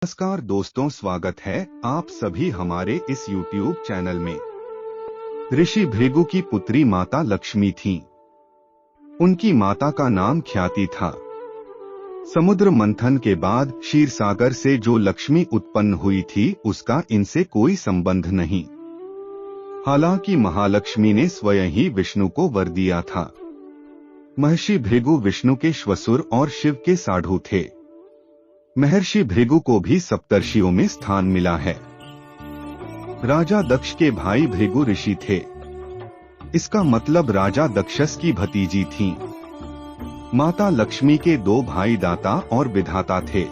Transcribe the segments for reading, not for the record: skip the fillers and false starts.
नमस्कार दोस्तों, स्वागत है आप सभी हमारे इस YouTube चैनल में। ऋषि भृगु की पुत्री माता लक्ष्मी थीं। उनकी माता का नाम ख्याति था। समुद्र मंथन के बाद क्षीरसागर से जो लक्ष्मी उत्पन्न हुई थी उसका इनसे कोई संबंध नहीं। हालांकि महालक्ष्मी ने स्वयं ही विष्णु को वर दिया था। महर्षि भृगु विष्णु के श्वशुर और शिव के साढ़ू थे। महर्षि भृगु को भी सप्तर्षियों में स्थान मिला है। राजा दक्ष के भाई भृगु ऋषि थे। इसका मतलब राजा दक्षस की भतीजी थीं। माता लक्ष्मी के दो भाई दाता और विधाता थे।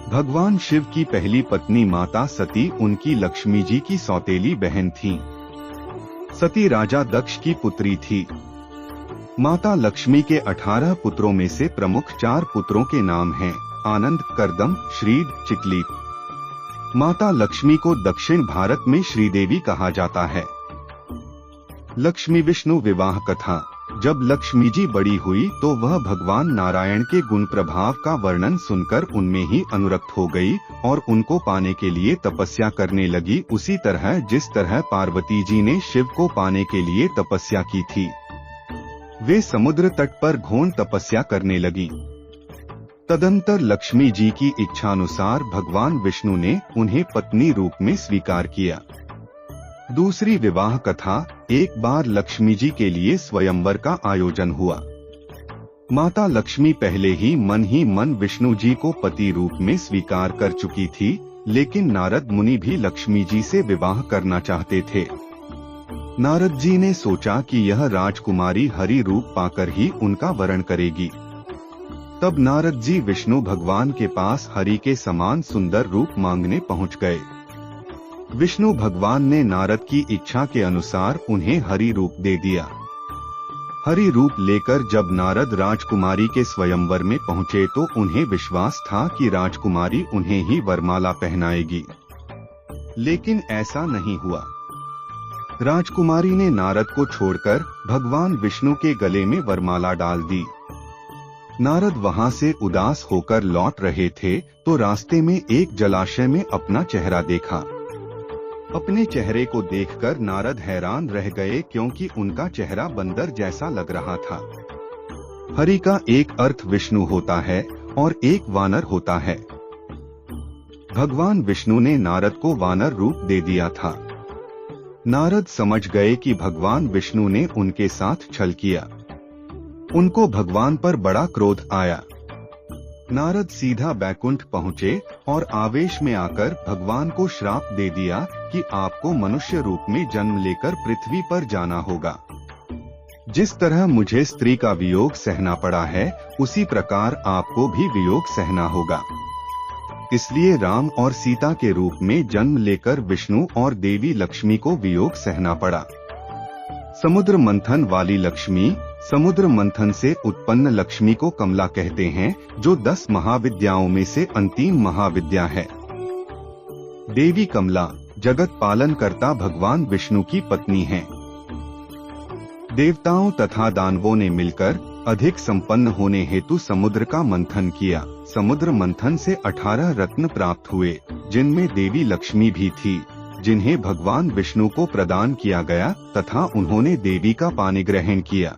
भगवान शिव की पहली पत्नी माता सती उनकी लक्ष्मी जी की सौतेली बहन थीं। सती राजा दक्ष की पुत्री थी। माता लक्ष्मी के 18 पुत्रों में से प्रमुख 4 पुत्रों के नाम हैं आनंद, करदम, श्रीद, चिकलीत। माता लक्ष्मी को दक्षिण भारत में श्रीदेवी कहा जाता है। लक्ष्मी विष्णु विवाह कथा। जब लक्ष्मी जी बड़ी हुई तो वह भगवान नारायण के गुण प्रभाव का वर्णन सुनकर उनमें ही अनुरक्त हो गई और उनको पाने के लिए तपस्या करने लगी, उसी तरह जिस तरह पार्वती जी ने शिव को पाने के लिए तपस्या की थी। वे समुद्र तट पर घोर तपस्या करने लगी। तदंतर लक्ष्मी जी की इच्छानुसार भगवान विष्णु ने उन्हें पत्नी रूप में स्वीकार किया। दूसरी विवाह कथा। एक बार लक्ष्मी जी के लिए स्वयंवर का आयोजन हुआ। माता लक्ष्मी पहले ही मन विष्णु जी को पति रूप में स्वीकार कर चुकी थी, लेकिन नारद मुनि भी लक्ष्मी जी से विवाह करना चाहते थे। नारद जी ने सोचा कि यह राजकुमारी हरि रूप पाकर ही उनका वरण करेगी। तब नारद जी विष्णु भगवान के पास हरि के समान सुंदर रूप मांगने पहुंच गए। विष्णु भगवान ने नारद की इच्छा के अनुसार उन्हें हरि रूप दे दिया। हरि रूप लेकर जब नारद राजकुमारी के स्वयंवर में पहुंचे तो उन्हें विश्वास था कि राजकुमारी उन्हें ही वरमाला पहनाएगी, लेकिन ऐसा नहीं हुआ। राजकुमारी ने नारद को छोड़कर भगवान विष्णु के गले में वरमाला डाल दी। नारद वहां से उदास होकर लौट रहे थे तो रास्ते में एक जलाशय में अपना चेहरा देखा। अपने चेहरे को देखकर नारद हैरान रह गए, क्योंकि उनका चेहरा बंदर जैसा लग रहा था। हरि का एक अर्थ विष्णु होता है और एक वानर होता है। भगवान विष्णु ने नारद को वानर रूप दे दिया था। नारद समझ गए कि भगवान विष्णु ने उनके साथ छल किया। उनको भगवान पर बड़ा क्रोध आया। नारद सीधा बैकुंठ पहुँचे और आवेश में आकर भगवान को श्राप दे दिया कि आपको मनुष्य रूप में जन्म लेकर पृथ्वी पर जाना होगा। जिस तरह मुझे स्त्री का वियोग सहना पड़ा है, उसी प्रकार आपको भी वियोग सहना होगा। इसलिए राम और सीता के रूप में जन्म लेकर विष्णु और देवी लक्ष्मी को वियोग सहना पड़ा। समुद्र मंथन वाली लक्ष्मी। समुद्र मंथन से उत्पन्न लक्ष्मी को कमला कहते हैं, जो 10 महाविद्याओं में से अंतिम महाविद्या है। देवी कमला जगत पालन करता भगवान विष्णु की पत्नी हैं। देवताओं तथा दानवों ने मिलकर अधिक संपन्न होने हेतु समुद्र का मंथन किया। समुद्र मंथन से 18 रत्न प्राप्त हुए, जिनमें देवी लक्ष्मी भी थी, जिन्हें भगवान विष्णु को प्रदान किया गया तथा उन्होंने देवी का पानी ग्रहण किया।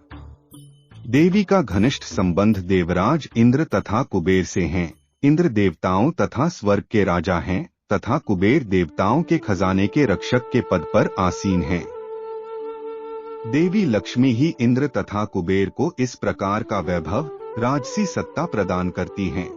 देवी का घनिष्ठ संबंध देवराज इंद्र तथा कुबेर से है। इंद्र देवताओं तथा स्वर्ग के राजा हैं तथा कुबेर देवताओं के खजाने के रक्षक के पद पर आसीन हैं। देवी लक्ष्मी ही इंद्र तथा कुबेर को इस प्रकार का वैभव, राजसी सत्ता प्रदान करती हैं।